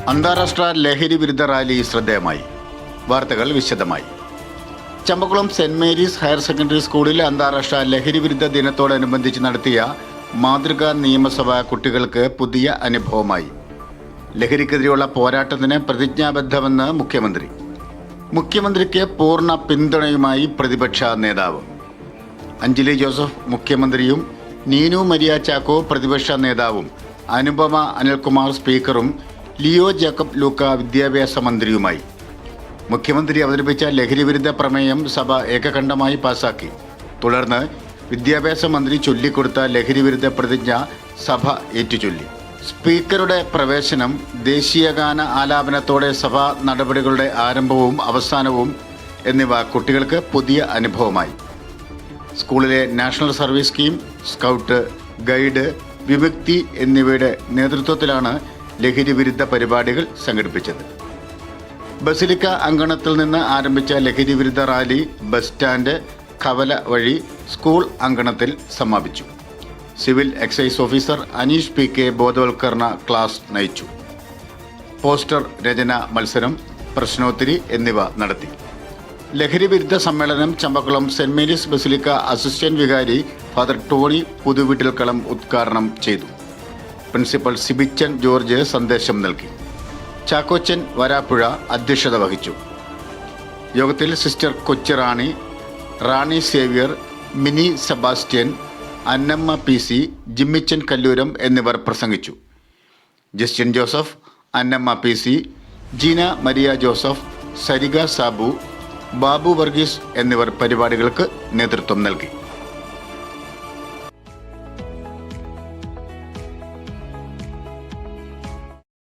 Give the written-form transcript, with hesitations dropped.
അന്താരാഷ്ട്ര ലഹരി വിരുദ്ധ റാലി ശ്രദ്ധേയമായി. വാർത്തകൾ വിശദമായി. Champakkulam saint Mary's higher secondary സ്കൂളിൽ അന്താരാഷ്ട്ര ലഹരി വിരുദ്ധ ദിനത്തോടനുബന്ധിച്ച് നടത്തിയ മാതൃകാ നിയമസഭ കുട്ടികൾക്ക് പുതിയ അനുഭവമായി. ലഹരിക്കെതിരെയുള്ള പോരാട്ടത്തിന് പ്രതിജ്ഞാബദ്ധമെന്ന് മുഖ്യമന്ത്രിക്ക് പൂർണ്ണ പിന്തുണയുമായി പ്രതിപക്ഷ നേതാവ് അഞ്ജലി ജോസഫ് മുഖ്യമന്ത്രിയും നീനു മരിയ ചാക്കോ പ്രതിപക്ഷ നേതാവും അനുപമ അനിൽകുമാർ സ്പീക്കറും ലിയോ ജേക്കബ് ലൂക്ക വിദ്യാഭ്യാസ മന്ത്രിയുമായി. മുഖ്യമന്ത്രി അവതരിപ്പിച്ച ലഹരിവിരുദ്ധ പ്രമേയം സഭ ഏകകണ്ഠമായി പാസാക്കി. തുടർന്ന് വിദ്യാഭ്യാസ മന്ത്രി ചൊല്ലിക്കൊടുത്ത ലഹരിവിരുദ്ധ പ്രതിജ്ഞ സഭ ഏറ്റുചൊല്ലി. സ്പീക്കറുടെ പ്രവേശനം, ദേശീയഗാന ആലാപനത്തോടെ സഭാ നടപടികളുടെ ആരംഭവും അവസാനവും എന്നിവ കുട്ടികൾക്ക് പുതിയ അനുഭവമായി. സ്കൂളിലെ national service scheme, scout, guide, Vimukthi എന്നിവയുടെ നേതൃത്വത്തിലാണ് ലഹരി വിരുദ്ധ പരിപാടികൾ സംഘടിപ്പിച്ചത്. ബസിലിക്ക അങ്കണത്തിൽ നിന്ന് ആരംഭിച്ച ലഹരി വിരുദ്ധ റാലി ബസ് സ്റ്റാൻഡ്, കവല വഴി സ്കൂൾ അങ്കണത്തിൽ സമാപിച്ചു. Civil excise officer Aneesh P K ബോധവൽക്കരണ ക്ലാസ് നയിച്ചു. പോസ്റ്റർ രചന മത്സരം, പ്രശ്നോത്തരി എന്നിവ നടത്തി. ലഹരി വിരുദ്ധ സമ്മേളനം Champakkulam saint Mary's basilica assistant വികാരി ഫാദർ ടോണി പുതുവീട്ടിൽക്കളം ഉദ്ഘാടനം ചെയ്തു. പ്രിൻസിപ്പൽ സിബിച്ചൻ ജോർജ് സന്ദേശം നൽകി. ചാക്കോച്ചൻ വരാപ്പുഴ അധ്യക്ഷത വഹിച്ചു. യോഗത്തിൽ സിസ്റ്റർ കൊച്ചിറാണി, റാണി സേവ്യർ, മിനി സെബാസ്റ്റ്യൻ, അന്നമ്മ PC, ജിമ്മിച്ചൻ കല്ലൂരം എന്നിവർ പ്രസംഗിച്ചു. ജസ്റ്റിൻ ജോസഫ്, അന്നമ്മ PC, ജീന മരിയ ജോസഫ്, സരിക സാബു, ബാബു വർഗീസ് എന്നിവർ പരിപാടികൾക്ക് നേതൃത്വം നൽകി.